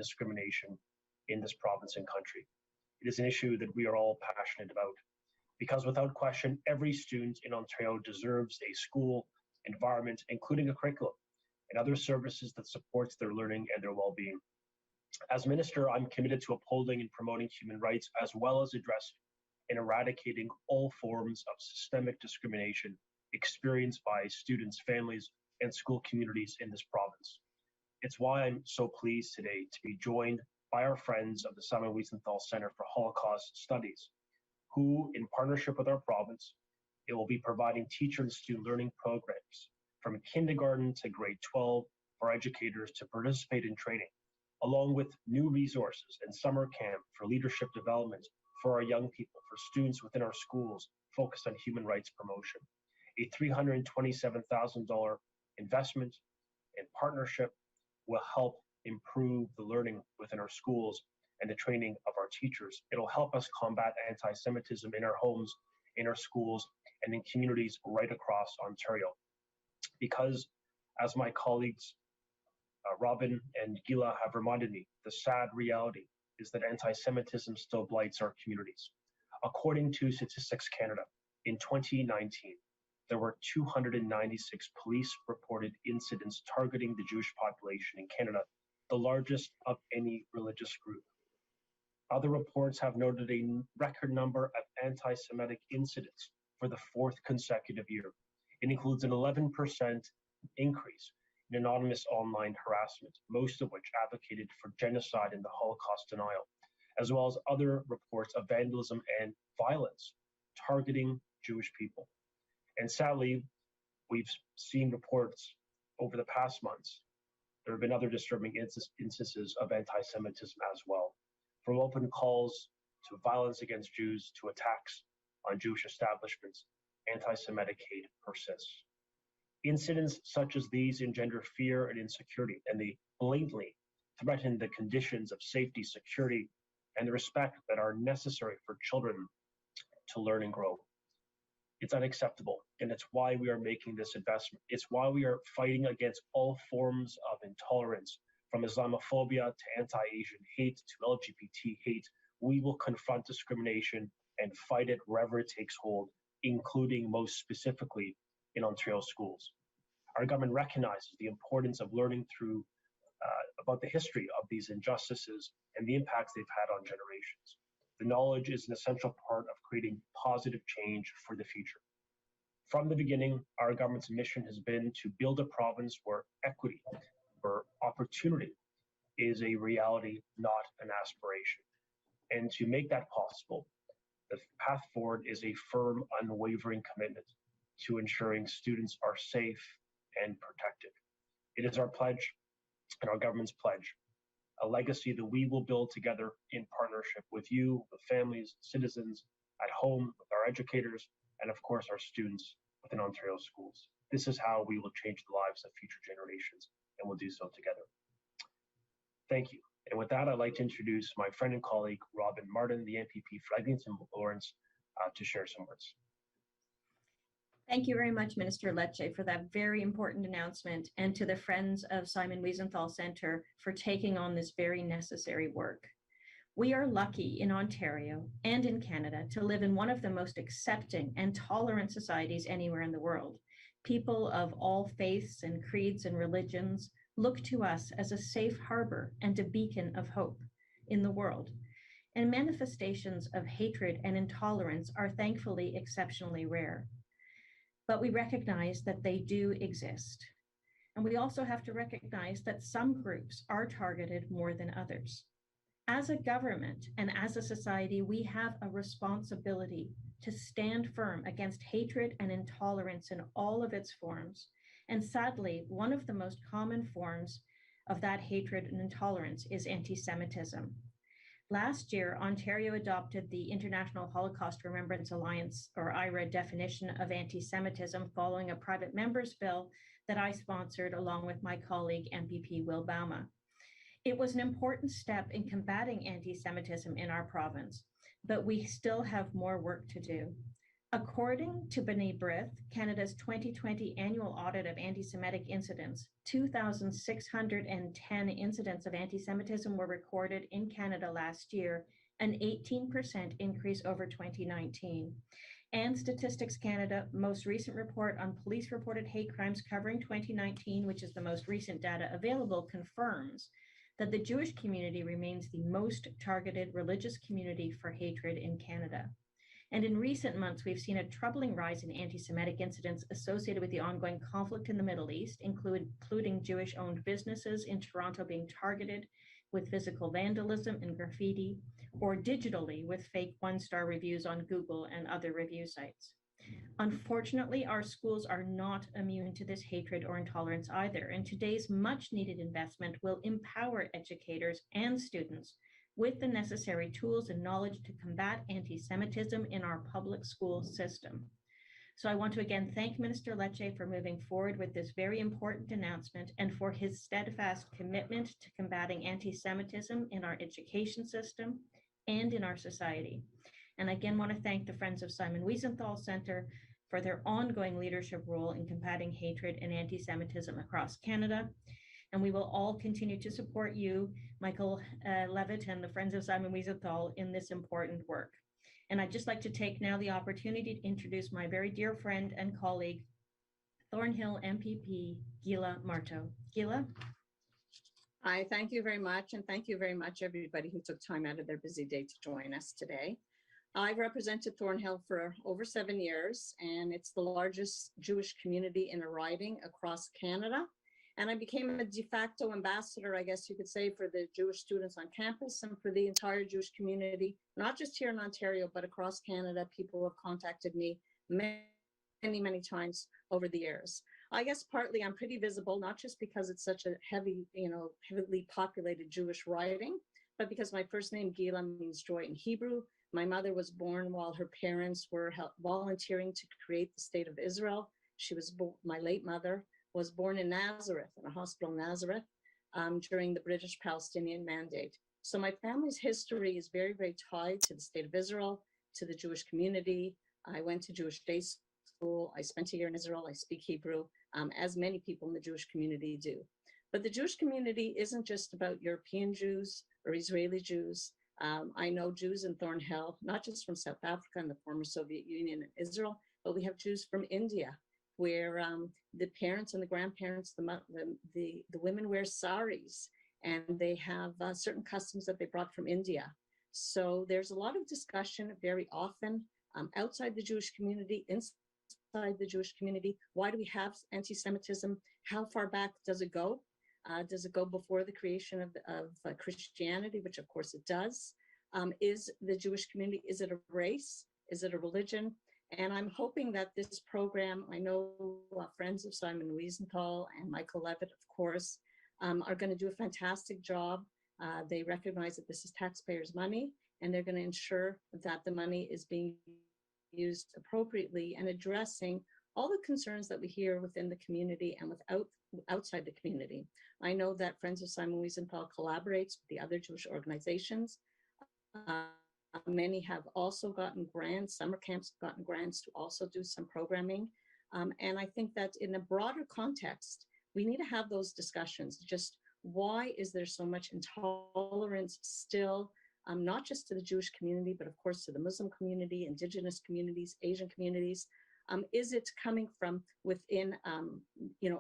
discrimination in this province and country. It is an issue that we are all passionate about, because without question, every student in Ontario deserves a school environment, including a curriculum and other services that supports their learning and their well-being. As Minister, I'm committed to upholding and promoting human rights, as well as addressing and eradicating all forms of systemic discrimination experienced by students, families, and school communities in this province. It's why I'm so pleased today to be joined by our friends of the Simon Wiesenthal Centre for Holocaust Studies, who, in partnership with our province, it will be providing teacher and student learning programs from kindergarten to grade 12 for educators to participate in training, along with new resources and summer camp for leadership development for our young people, for students within our schools focused on human rights promotion. A $327,000 investment and partnership will help improve the learning within our schools and the training of our teachers. It'll help us combat anti-Semitism in our homes, in our schools, and in communities right across Ontario. Because, as my colleagues Robin and Gila have reminded me, the sad reality is that anti-Semitism still blights our communities. According to Statistics Canada, in 2019, there were 296 police-reported incidents targeting the Jewish population in Canada, the largest of any religious group. Other reports have noted a record number of anti-Semitic incidents for the fourth consecutive year. It includes an 11% increase in anonymous online harassment, most of which advocated for genocide and the Holocaust denial, as well as other reports of vandalism and violence targeting Jewish people. And sadly, we've seen reports over the past months. There have been other disturbing instances of anti-Semitism as well, from open calls to violence against Jews to attacks on Jewish establishments. Anti-Semitic hate persists. Incidents such as these engender fear and insecurity, and they blatantly threaten the conditions of safety, security, and the respect that are necessary for children to learn and grow. It's unacceptable, and it's why we are making this investment. It's why we are fighting against all forms of intolerance, from Islamophobia to anti-Asian hate to LGBT hate. We will confront discrimination and fight it wherever it takes hold, including most specifically in Ontario schools. Our government recognizes the importance of learning through about the history of these injustices and the impacts they've had on generations. The knowledge is an essential part of creating positive change for the future. From the beginning, our government's mission has been to build a province where equity, where opportunity is a reality, not an aspiration. And to make that possible, the path forward is a firm, unwavering commitment to ensuring students are safe and protected. It is our pledge and our government's pledge, a legacy that we will build together in partnership with you, with families, citizens, at home, with our educators, and of course our students within Ontario schools. This is how we will change the lives of future generations, and we'll do so together. Thank you. And with that, I'd like to introduce my friend and colleague, Robin Martin, the MPP for Eglinton Lawrence, to share some words. Thank you very much, Minister Lecce, for that very important announcement, and to the Friends of Simon Wiesenthal Centre for taking on this very necessary work. We are lucky in Ontario and in Canada to live in one of the most accepting and tolerant societies anywhere in the world. People of all faiths and creeds and religions look to us as a safe harbor and a beacon of hope in the world. And manifestations of hatred and intolerance are thankfully exceptionally rare. But we recognize that they do exist. And we also have to recognize that some groups are targeted more than others. As a government and as a society, we have a responsibility to stand firm against hatred and intolerance in all of its forms. And sadly, one of the most common forms of that hatred and intolerance is anti-Semitism. Last year, Ontario adopted the International Holocaust Remembrance Alliance, or IRA, definition of anti-Semitism following a private member's bill that I sponsored along with my colleague MPP Will Bauma. It was an important step in combating anti-Semitism in our province, but we still have more work to do. According to B'nai B'rith, Canada's 2020 annual audit of anti-Semitic incidents, 2,610 incidents of anti-Semitism were recorded in Canada last year, an 18% increase over 2019. And Statistics Canada most recent report on police reported hate crimes covering 2019, which is the most recent data available, confirms that the Jewish community remains the most targeted religious community for hatred in Canada. And in recent months, we've seen a troubling rise in anti-Semitic incidents associated with the ongoing conflict in the Middle East, including Jewish-owned businesses in Toronto being targeted with physical vandalism and graffiti, or digitally with fake one-star reviews on Google and other review sites. Unfortunately, our schools are not immune to this hatred or intolerance either, and today's much-needed investment will empower educators and students with the necessary tools and knowledge to combat anti-Semitism in our public school system. So I want to again thank Minister Lecce for moving forward with this very important announcement and for his steadfast commitment to combating anti-Semitism in our education system and in our society. And I again want to thank the Friends of Simon Wiesenthal Centre for their ongoing leadership role in combating hatred and anti-Semitism across Canada. And we will all continue to support you, Michael Levitt, and the Friends of Simon Wiesenthal in this important work. And I'd just like to take now the opportunity to introduce my very dear friend and colleague, Thornhill MPP, Gila Marto. Gila? Hi, thank you very much. And thank you very much, everybody who took time out of their busy day to join us today. I've represented Thornhill for over 7 years, and it's the largest Jewish community in a riding across Canada. And I became a de facto ambassador, I guess you could say, for the Jewish students on campus and for the entire Jewish community, not just here in Ontario, but across Canada. People have contacted me many times over the years. I guess partly I'm pretty visible, not just because it's such a heavily populated Jewish riding, but because my first name, Gila, means joy in Hebrew. My mother was born while her parents were volunteering to create the state of Israel. My late mother was born in Nazareth, in a hospital in Nazareth, during the British-Palestinian Mandate. So my family's history is very tied to the state of Israel, to the Jewish community. I went to Jewish day school. I spent a year in Israel. I speak Hebrew, as many people in the Jewish community do. But the Jewish community isn't just about European Jews or Israeli Jews. I know Jews in Thornhill, not just from South Africa and the former Soviet Union and Israel, but we have Jews from India, where the parents and the grandparents, the women wear saris, and they have certain customs that they brought from India. So there's a lot of discussion very often outside the Jewish community, inside the Jewish community. Why do we have anti-Semitism? How far back does it go? Does it go before the creation of Christianity, which of course it does? Is the Jewish community, is it a race? Is it a religion? And I'm hoping that this program, I know Friends of Simon Wiesenthal and Michael Levitt, of course, are going to do a fantastic job. They recognize that this is taxpayers' money, and they're going to ensure that the money is being used appropriately and addressing all the concerns that we hear within the community and outside the community. I know that Friends of Simon Wiesenthal collaborates with the other Jewish organizations. Many have also gotten grants, summer camps have gotten grants to also do some programming. And I think that in a broader context, we need to have those discussions. Just why is there so much intolerance still, not just to the Jewish community, but of course to the Muslim community, Indigenous communities, Asian communities? Is it coming from within,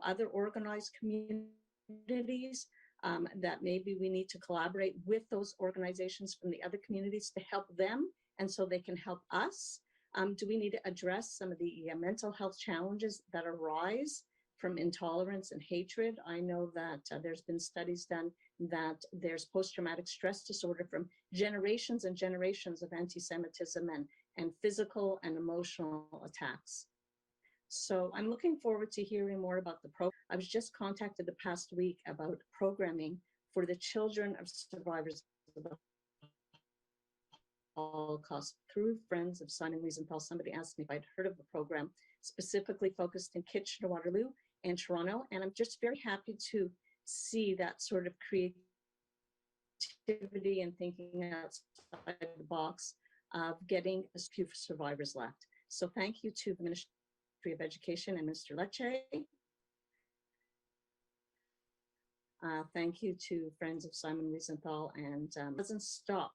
other organized communities? That maybe we need to collaborate with those organizations from the other communities to help them, and so they can help us? Do we need to address some of the mental health challenges that arise from intolerance and hatred? I know that there's been studies done that there's post-traumatic stress disorder from generations and generations of anti-Semitism and physical and emotional attacks. So I'm looking forward to hearing more about the program. I was just contacted the past week about programming for the children of survivors of the Holocaust through Friends of Simon Wiesenthal. Somebody asked me if I'd heard of the program specifically focused in Kitchener-Waterloo and Toronto. And I'm just very happy to see that sort of creativity and thinking outside the box of getting as few survivors left. So thank you to the Ministry of Education and Mr. Lecce. Thank you to Friends of Simon Wiesenthal, and doesn't stop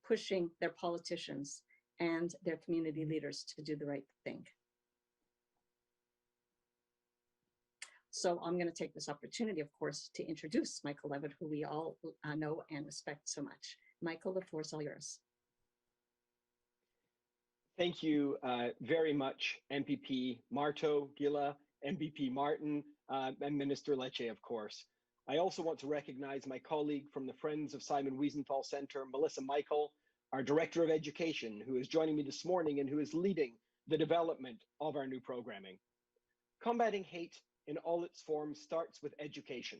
pushing their politicians and their community leaders to do the right thing. So I'm going to take this opportunity, of course, to introduce Michael Levitt, who we all know and respect so much. Michael, the floor is all yours. Thank you very much, MPP Marto, Gila, MPP Martin, and Minister Lecce, of course. I also want to recognize my colleague from the Friends of Simon Wiesenthal Center, Melissa Michael, our Director of Education, who is joining me this morning and who is leading the development of our new programming. Combating hate in all its forms starts with education.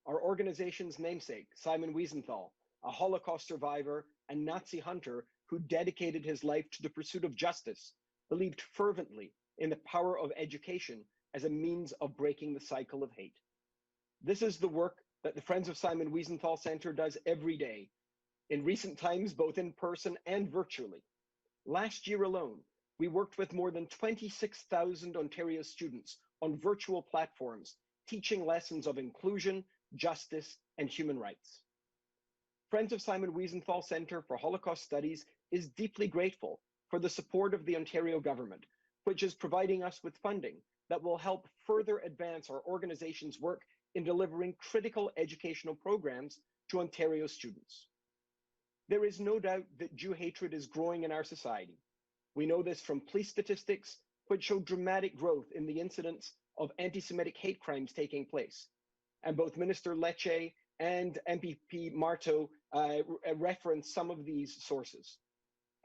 Our organization's namesake, Simon Wiesenthal, a Holocaust survivor and Nazi hunter who dedicated his life to the pursuit of justice, believed fervently in the power of education as a means of breaking the cycle of hate. This is the work that the Friends of Simon Wiesenthal Center does every day, in recent times, both in person and virtually. Last year alone, we worked with more than 26,000 Ontario students on virtual platforms, teaching lessons of inclusion, justice, and human rights. Friends of Simon Wiesenthal Center for Holocaust Studies is deeply grateful for the support of the Ontario government, which is providing us with funding that will help further advance our organization's work in delivering critical educational programs to Ontario students. There is no doubt that Jew hatred is growing in our society. We know this from police statistics, which show dramatic growth in the incidence of anti-Semitic hate crimes taking place. And both Minister Lecce and MPP Marto reference some of these sources.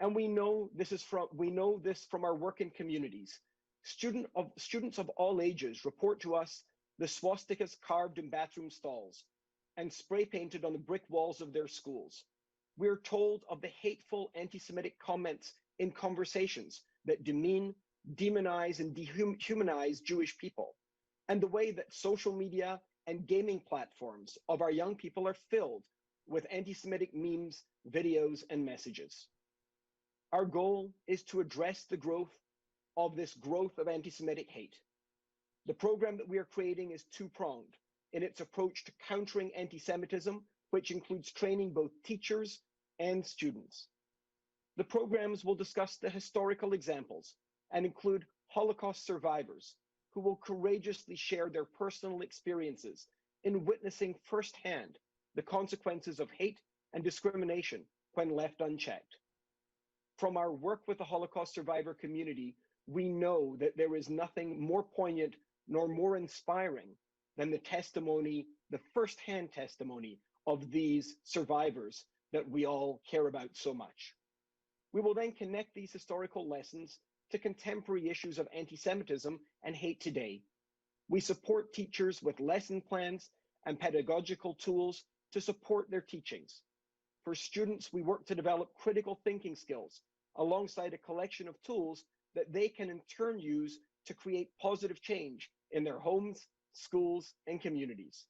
And we know this from our work in communities. Students of all ages report to us the swastikas carved in bathroom stalls and spray painted on the brick walls of their schools. We're told of the hateful anti-Semitic comments in conversations that demean, demonize, and dehumanize Jewish people, and the way that social media and gaming platforms of our young people are filled with anti-Semitic memes, videos, and messages. Our goal is to address the growth of anti-Semitic hate. The program that we are creating is two-pronged in its approach to countering anti-Semitism, which includes training both teachers and students. The programs will discuss the historical examples and include Holocaust survivors who will courageously share their personal experiences in witnessing firsthand the consequences of hate and discrimination when left unchecked. From our work with the Holocaust survivor community, we know that there is nothing more poignant nor more inspiring than the firsthand testimony of these survivors that we all care about so much. We will then connect these historical lessons to contemporary issues of anti-Semitism and hate today. We support teachers with lesson plans and pedagogical tools to support their teachings. For students, we work to develop critical thinking skills alongside a collection of tools that they can in turn use to create positive change in their homes, schools, and communities.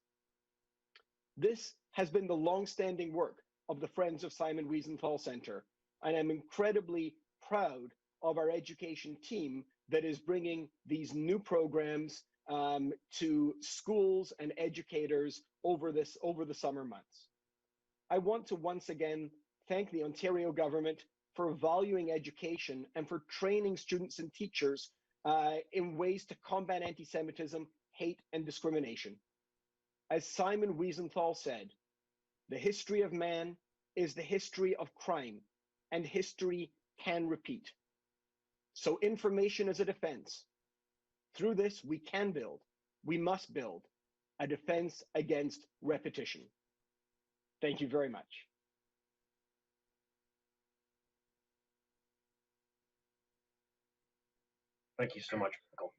This has been the long-standing work of the Friends of Simon Wiesenthal Center, and I'm incredibly proud of our education team that is bringing these new programs to schools and educators over the summer months. I want to once again thank the Ontario government for valuing education and for training students and teachers in ways to combat anti-Semitism, hate, and discrimination. As Simon Wiesenthal said, the history of man is the history of crime, and history can repeat. So information is a defense. Through this, we must build a defense against repetition. Thank you very much. Thank you so much, Michael.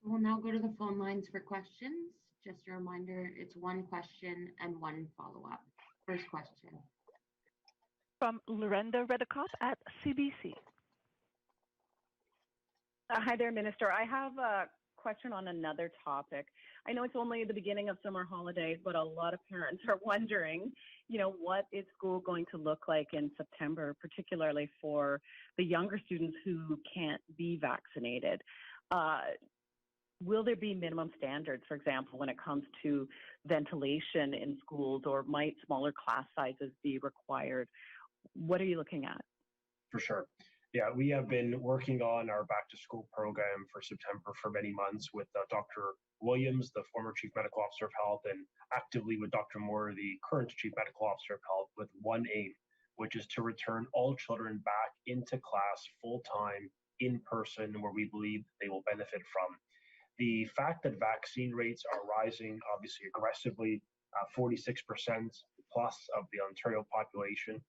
We'll now go to the phone lines for questions. Just a reminder, it's one question and one follow-up. First question. From Lorenda Redekop at CBC. Hi there, Minister. I have a question on another topic. I know it's only the beginning of summer holidays, but a lot of parents are wondering, what is school going to look like in September, particularly for the younger students who can't be vaccinated? Will there be minimum standards, for example, when it comes to ventilation in schools, or might smaller class sizes be required? What are you looking at? For sure. Yeah, we have been working on our back to school program for September for many months with Dr. Williams, the former Chief Medical Officer of Health, and actively with Dr. Moore, the current Chief Medical Officer of Health, with one aim, which is to return all children back into class full time in person, where we believe they will benefit from. The fact that vaccine rates are rising, obviously aggressively, 46% plus of the Ontario population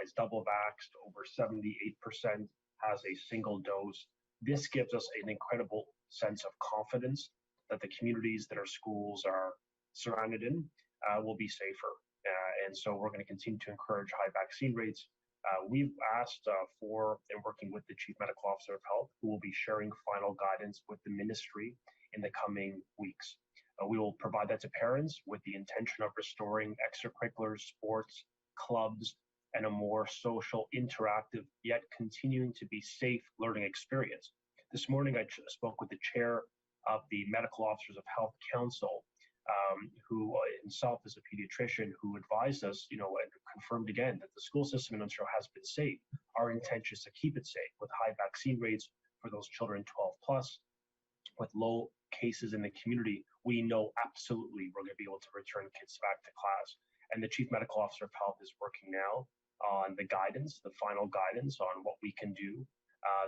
is double vaxxed, over 78% has a single dose. This gives us an incredible sense of confidence that the communities that our schools are surrounded in will be safer. And so we're going to continue to encourage high vaccine rates. We've asked for, and working with the Chief Medical Officer of Health, who will be sharing final guidance with the ministry in the coming weeks. We will provide that to parents with the intention of restoring extracurriculars, sports, clubs, and a more social, interactive, yet continuing to be safe learning experience. This morning, I spoke with the chair of the Medical Officers of Health Council, who himself is a pediatrician, who advised us, and confirmed again that the school system in Ontario has been safe. Our intention is to keep it safe with high vaccine rates for those children 12 plus, with low cases in the community. We know absolutely we're going to be able to return kids back to class. And the Chief Medical Officer of Health is working now on the guidance, the final guidance on what we can do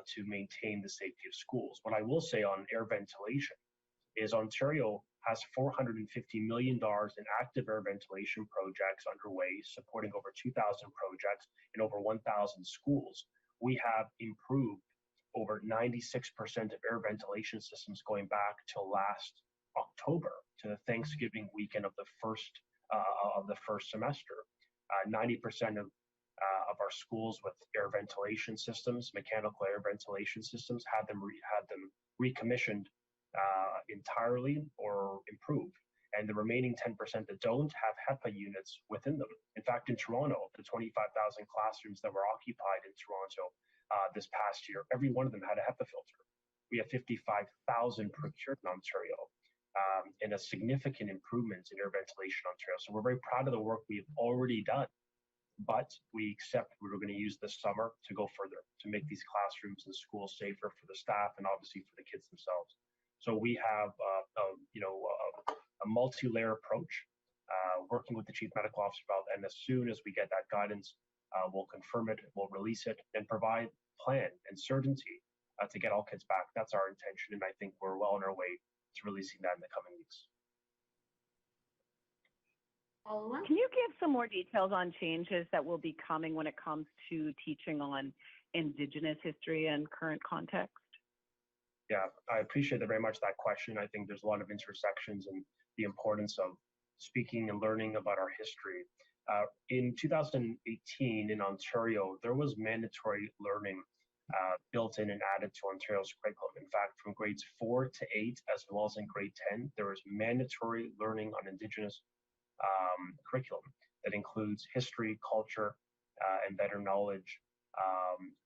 to maintain the safety of schools. What I will say on air ventilation is Ontario has $450 million in active air ventilation projects underway, supporting over 2,000 projects in over 1,000 schools. We have improved over 96% of air ventilation systems going back to last October, to the Thanksgiving weekend of the first semester. 90% of our schools with air ventilation systems, mechanical air ventilation systems, had them recommissioned entirely or improved. And the remaining 10% that don't have HEPA units within them. In fact, in Toronto, the 25,000 classrooms that were occupied in Toronto this past year, every one of them had a HEPA filter. We have 55,000 procured in Ontario, and a significant improvement in air ventilation in Ontario. So we're very proud of the work we've already done, but we accept we're going to use this summer to go further, to make these classrooms and schools safer for the staff and obviously for the kids themselves. So we have a multi-layer approach, working with the Chief Medical Officer about, and as soon as we get that guidance, we'll confirm it, we'll release it, and provide plan and certainty to get all kids back. That's our intention, and I think we're well on our way to releasing that in the coming weeks. Can you give some more details on changes that will be coming when it comes to teaching on Indigenous history and current context? Yeah, I appreciate very much that question. I think there's a lot of intersections and the importance of speaking and learning about our history. In 2018 in Ontario, there was mandatory learning built in and added to Ontario's curriculum. In fact, from grades 4 to 8, as well as in grade 10, there was mandatory learning on Indigenous curriculum that includes history, culture, and better knowledge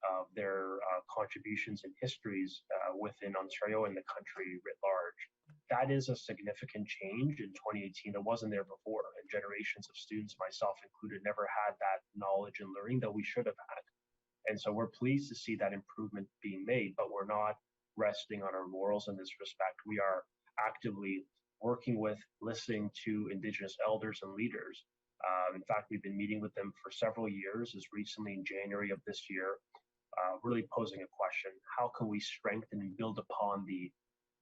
of their contributions and histories within Ontario and the country writ large. That is a significant change in 2018 that wasn't there before, and generations of students, myself included, never had that knowledge and learning that we should have had. And so we're pleased to see that improvement being made, but we're not resting on our laurels in this respect. We are actively working with, listening to Indigenous elders and leaders. In fact, we've been meeting with them for several years, as recently in January of this year, really posing a question: how can we strengthen and build upon the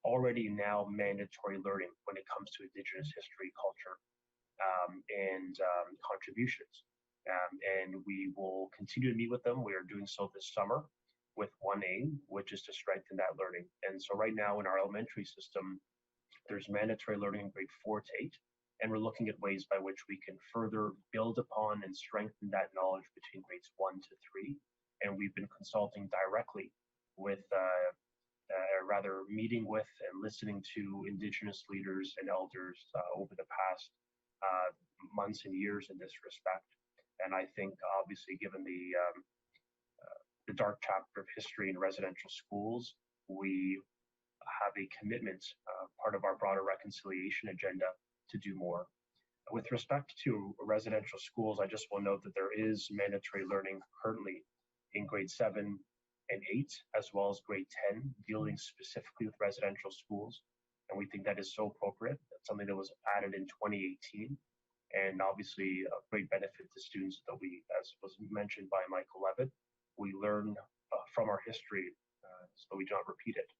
already now mandatory learning when it comes to Indigenous history, culture, and contributions? And we will continue to meet with them. We are doing so this summer with one aim, which is to strengthen that learning. And so right now in our elementary system, there's mandatory learning in grade 4 to 8. And we're looking at ways by which we can further build upon and strengthen that knowledge between grades 1 to 3. And we've been consulting directly with rather meeting with and listening to Indigenous leaders and elders over the past months and years in this respect. And I think, obviously, given the dark chapter of history in residential schools, we have a commitment, part of our broader reconciliation agenda, to do more. With respect to residential schools, I just will note that there is mandatory learning currently in grade 7 and 8, as well as grade 10, dealing specifically with residential schools. And we think that is so appropriate. That's something that was added in 2018. And obviously a great benefit to students that we, as was mentioned by Michael Levitt, we learn from our history so we do not repeat it,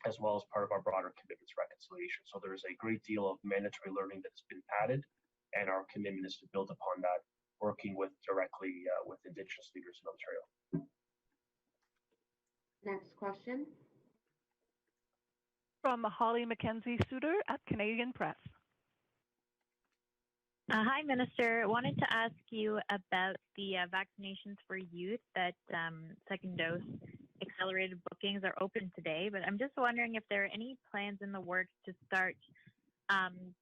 as well as part of our broader commitments reconciliation. So there is a great deal of mandatory learning that's been added, and our commitment is to build upon that, working directly with Indigenous leaders in Ontario. Next question. From Holly Mackenzie-Suter at Canadian Press. Hi, Minister. I wanted to ask you about the vaccinations for youth that second dose accelerated bookings are open today, but I'm just wondering if there are any plans in the works to start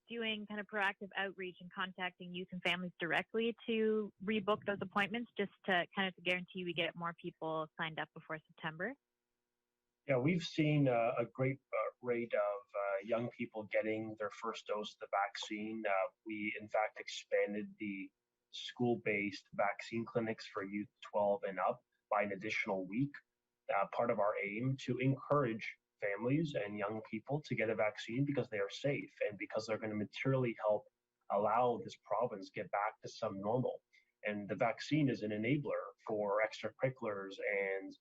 doing kind of proactive outreach and contacting youth and families directly to rebook those appointments, just to kind of guarantee we get more people signed up before September. Yeah, we've seen a great rate of young people getting their first dose of the vaccine. We, in fact, expanded the school-based vaccine clinics for youth 12 and up by an additional week. Part of our aim to encourage families and young people to get a vaccine because they are safe and because they're going to materially help allow this province get back to some normal. And the vaccine is an enabler for extracurriculars and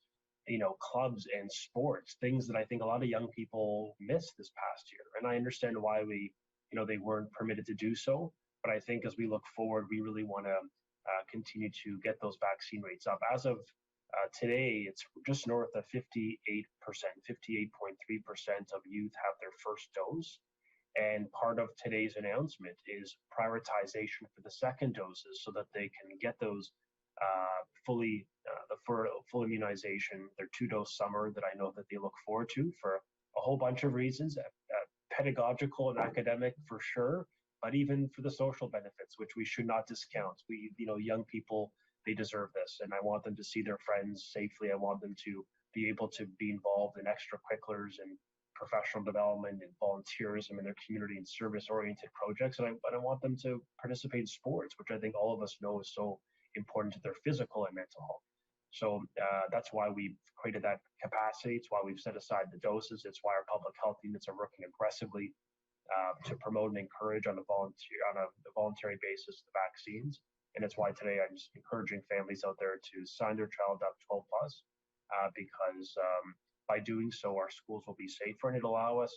clubs and sports, things that I think a lot of young people missed this past year. And I understand why they weren't permitted to do so. But I think as we look forward, we really want to continue to get those vaccine rates up. As of today, it's just north of 58%, 58.3% of youth have their first dose. And part of today's announcement is prioritization for the second doses so that they can get those full immunization, their 2-dose summer that I know that they look forward to for a whole bunch of reasons, pedagogical and academic for sure, but even for the social benefits, which we should not discount. Young people, they deserve this, and I want them to see their friends safely. I want them to be able to be involved in extracurriculars and professional development and volunteerism in their community and service-oriented projects, and I want them to participate in sports, which I think all of us know is so important to their physical and mental health. So that's why we've created that capacity. It's why we've set aside the doses. It's why our public health units are working aggressively to promote and encourage on a voluntary basis the vaccines. And it's why today I'm just encouraging families out there to sign their child up 12 plus, because by doing so, our schools will be safer, and it'll allow us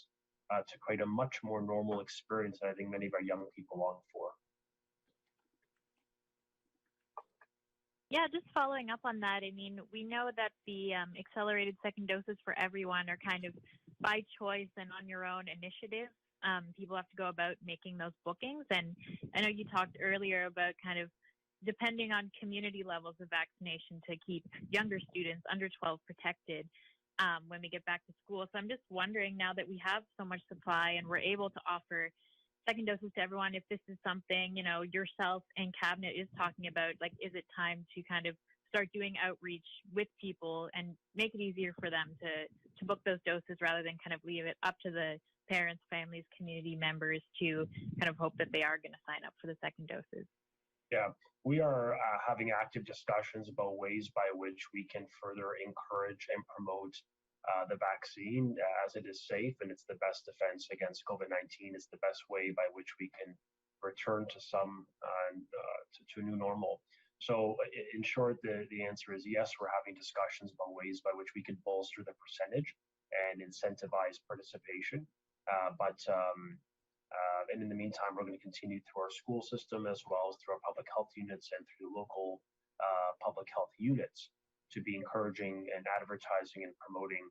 to create a much more normal experience that I think many of our young people long for. Yeah, just following up on that, I mean, we know that the accelerated second doses for everyone are kind of by choice and on your own initiative. People have to go about making those bookings. And I know you talked earlier about kind of depending on community levels of vaccination to keep younger students under 12 protected when we get back to school. So I'm just wondering, now that we have so much supply and we're able to offer second doses to everyone, if this is something, yourself and cabinet is talking about, like, is it time to kind of start doing outreach with people and make it easier for them to book those doses rather than kind of leave it up to the parents, families, community members to kind of hope that they are going to sign up for the second doses? Yeah, we are having active discussions about ways by which we can further encourage and promote the vaccine, as it is safe and it's the best defense against COVID-19. It's the best way by which we can return to to a new normal. So in short, the answer is yes, we're having discussions about ways by which we can bolster the percentage and incentivize participation. And in the meantime, we're going to continue through our school system as well as through our public health units and through local public health units to be encouraging and advertising and promoting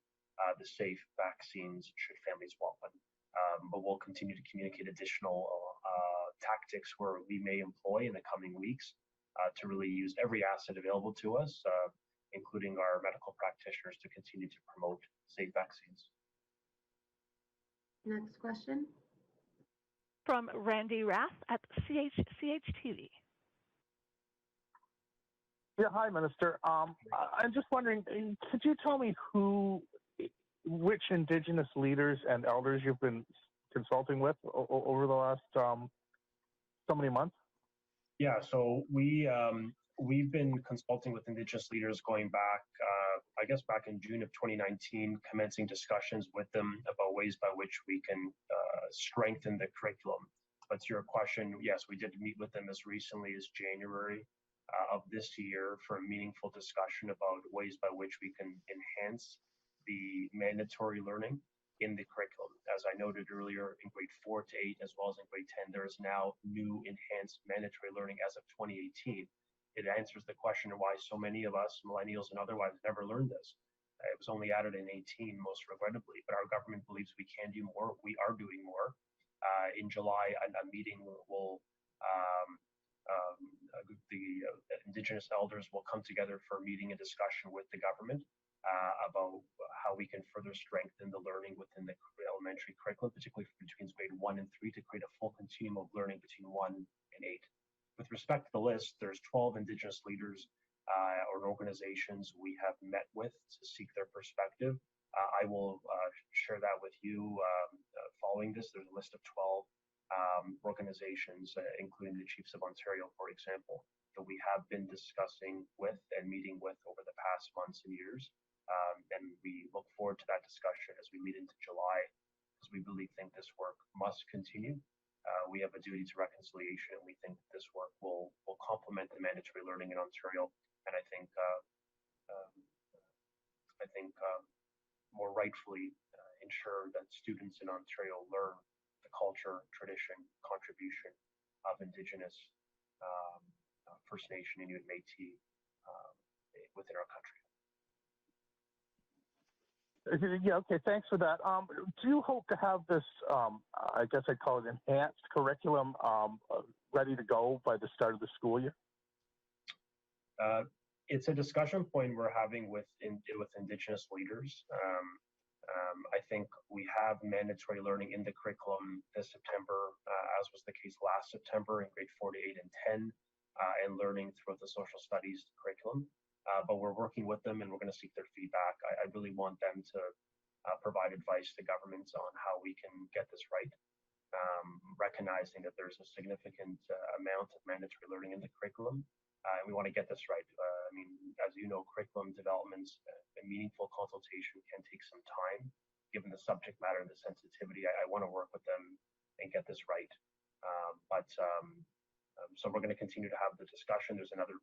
the safe vaccines should families want them. But we'll continue to communicate additional tactics where we may employ in the coming weeks to really use every asset available to us including our medical practitioners, to continue to promote safe vaccines. Next question. From Randy Rath at CHTV. Yeah, hi, Minister. I'm just wondering, could you tell me which Indigenous leaders and elders you've been consulting with over the last so many months? Yeah, so we've been consulting with Indigenous leaders going back, I guess back in June of 2019, commencing discussions with them about ways by which we can strengthen the curriculum. But to your question, yes, we did meet with them as recently as January of this year for a meaningful discussion about ways by which we can enhance the mandatory learning in the curriculum. As I noted earlier, in grade 4 to 8, as well as in grade 10, there is now new enhanced mandatory learning as of 2018. It answers the question of why so many of us, millennials and otherwise, never learned this. It was only added in 18, most regrettably, but our government believes we can do more. We are doing more. In July, a meeting will, the Indigenous elders will come together for a meeting and discussion with the government about how we can further strengthen the learning within the elementary curriculum, particularly between grade 1 and 3, to create a full continuum of learning between 1 and 8. With respect to the list, there's 12 Indigenous leaders or organizations we have met with to seek their perspective. I will share that with you following this. There's a list of 12 organizations, including the Chiefs of Ontario, for example, that we have been discussing with and meeting with over the past months and years. And we look forward to that discussion as we meet into July, because we really think this work must continue. We have a duty to reconciliation, and we think this work will complement the mandatory learning in Ontario. And I think more rightfully ensure that students in Ontario learn the culture, tradition, contribution of Indigenous, First Nation, Inuit, Métis within our country. Yeah, okay, thanks for that. Do you hope to have this, I guess I'd call it enhanced curriculum, ready to go by the start of the school year? It's a discussion point we're having with Indigenous leaders. I think we have mandatory learning in the curriculum this September, as was the case last September in grade 4 to 8 and 10, and learning throughout the social studies curriculum. But we're working with them, and we're going to seek their feedback. I really want them to provide advice to governments on how we can get this right, recognizing that there's a significant amount of mandatory learning in the curriculum, and we want to get this right. I mean, as you know, curriculum developments, a meaningful consultation can take some time, given the subject matter and the sensitivity. I want to work with them and get this right. So we're going to continue to have the discussion. There's another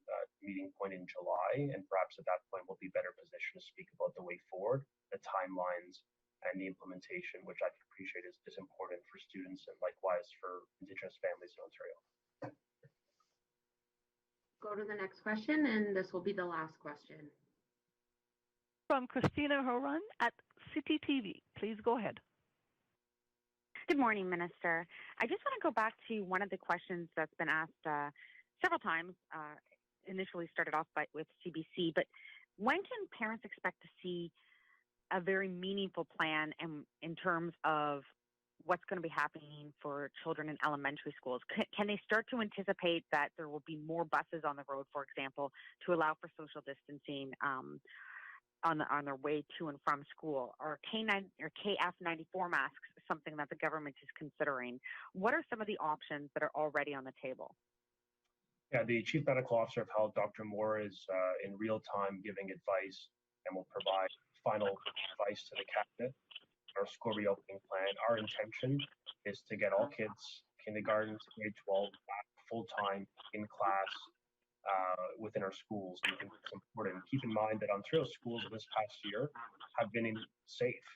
meeting point in July, and perhaps at that point we'll be better positioned to speak about the way forward, the timelines, and the implementation, which I can appreciate is important for students and likewise for Indigenous families in Ontario. Go to the next question, and this will be the last question. From Christina Horan at City TV. Please go ahead. Good morning, Minister. I just want to go back to one of the questions that's been asked several times, initially started off with CBC, but when can parents expect to see a very meaningful plan in terms of what's going to be happening for children in elementary schools? Can they start to anticipate that there will be more buses on the road, for example, to allow for social distancing on their way to and from school? Or KF94 masks, something that the government is considering. What are some of the options that are already on the table? Yeah, the Chief Medical Officer of Health, Dr. Moore, is in real time giving advice and will provide final advice to the cabinet. Our school reopening plan. Our intention is to get all kids, kindergarten to grade 12, back full-time in class within our schools. We think it's important. Keep in mind that Ontario schools this past year have been safe,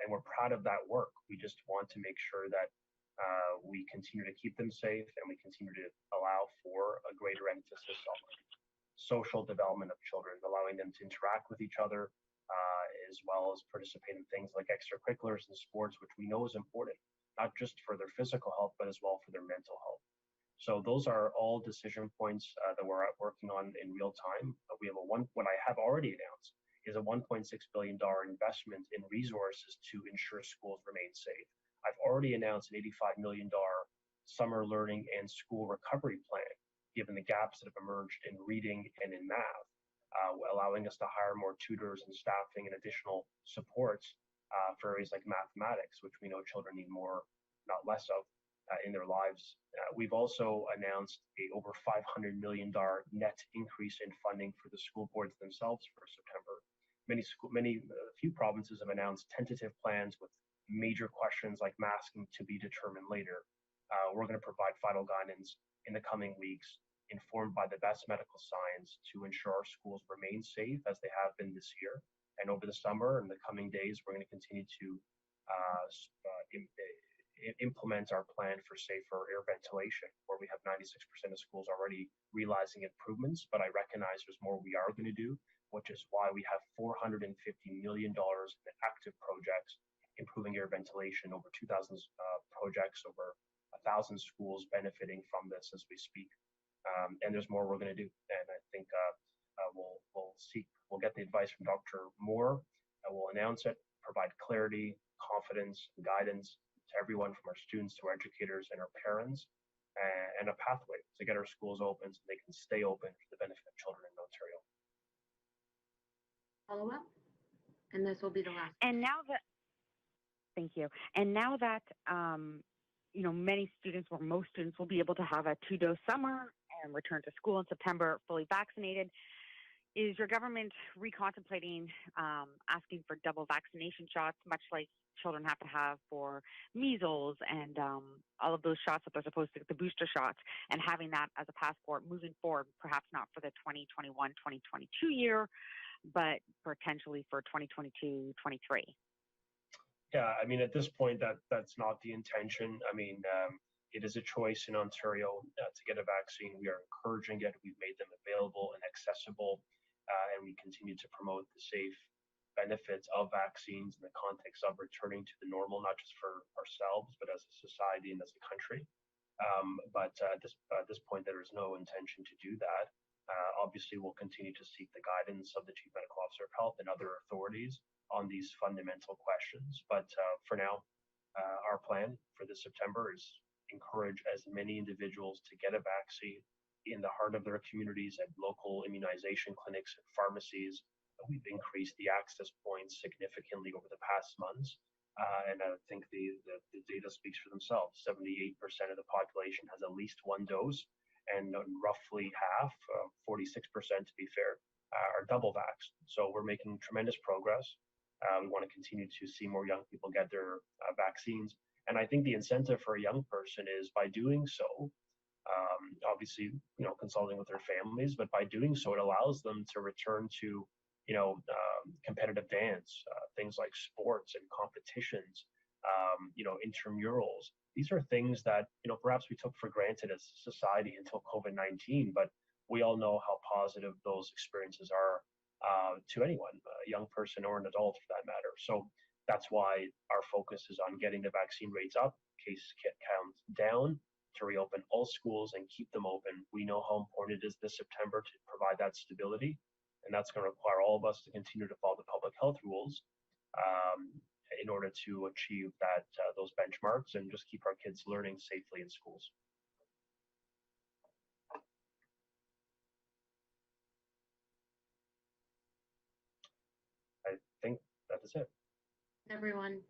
and we're proud of that work. We just want to make sure that we continue to keep them safe, and we continue to allow for a greater emphasis on social development of children, allowing them to interact with each other, as well as participate in things like extracurriculars and sports, which we know is important, not just for their physical health, but as well for their mental health. So those are all decision points that we're working on in real time. We have what I have already announced is a $1.6 billion investment in resources to ensure schools remain safe. I've already announced an $85 million summer learning and school recovery plan, given the gaps that have emerged in reading and in math, allowing us to hire more tutors and staffing and additional supports for areas like mathematics, which we know children need more, not less of, in their lives. We've also announced a over $500 million net increase in funding for the school boards themselves for September. A few provinces have announced tentative plans with major questions like masking to be determined later. We're going to provide final guidance in the coming weeks, informed by the best medical science to ensure our schools remain safe as they have been this year. And over the summer and the coming days, we're going to continue to implement our plan for safer air ventilation, where we have 96% of schools already realizing improvements, but I recognize there's more we are going to do, which is why we have $450 million in active projects improving air ventilation, over 2,000 projects, over 1,000 schools benefiting from this as we speak. And there's more we're going to do. And I think we'll get the advice from Dr. Moore, and we'll announce it, provide clarity, confidence, and guidance to everyone from our students to our educators and our parents, and a pathway to get our schools open so they can stay open for the benefit of children in Ontario. Follow up? And this will be the last. And now that, thank you. And now that, many students or most students will be able to have a 2-dose summer and return to school in September fully vaccinated, is your government recontemplating asking for double vaccination shots, much like children have to have for measles and all of those shots that they're supposed to get, the booster shots, and having that as a passport moving forward, perhaps not for the 2021-2022 year, but potentially for 2022-23? Yeah, I mean, at this point, that's not the intention. I mean, it is a choice in Ontario to get a vaccine. We are encouraging it. We've made them available and accessible, and we continue to promote the safe benefits of vaccines in the context of returning to the normal, not just for ourselves, but as a society and as a country. But at this point, there is no intention to do that. Obviously, we'll continue to seek the guidance of the Chief Medical Officer of Health and other authorities on these fundamental questions. But for now, our plan for this September is encourage as many individuals to get a vaccine in the heart of their communities at local immunization clinics and pharmacies. We've increased the access points significantly over the past months. And I think the data speaks for themselves. 78% of the population has at least one dose, and roughly half, 46% to be fair, are double vaxxed. So we're making tremendous progress. We want to continue to see more young people get their vaccines. And I think the incentive for a young person is, by doing so, obviously, consulting with their families, but by doing so, it allows them to return to, competitive dance, things like sports and competitions, intramurals. These are things that, perhaps we took for granted as a society until COVID-19, but we all know how positive those experiences are to anyone, a young person or an adult for that matter. So that's why our focus is on getting the vaccine rates up, case count down, to reopen all schools and keep them open. We know how important it is this September to provide that stability, and that's going to require all of us to continue to follow the public health rules in order to achieve those benchmarks and just keep our kids learning safely in schools. I think that is it. Everyone.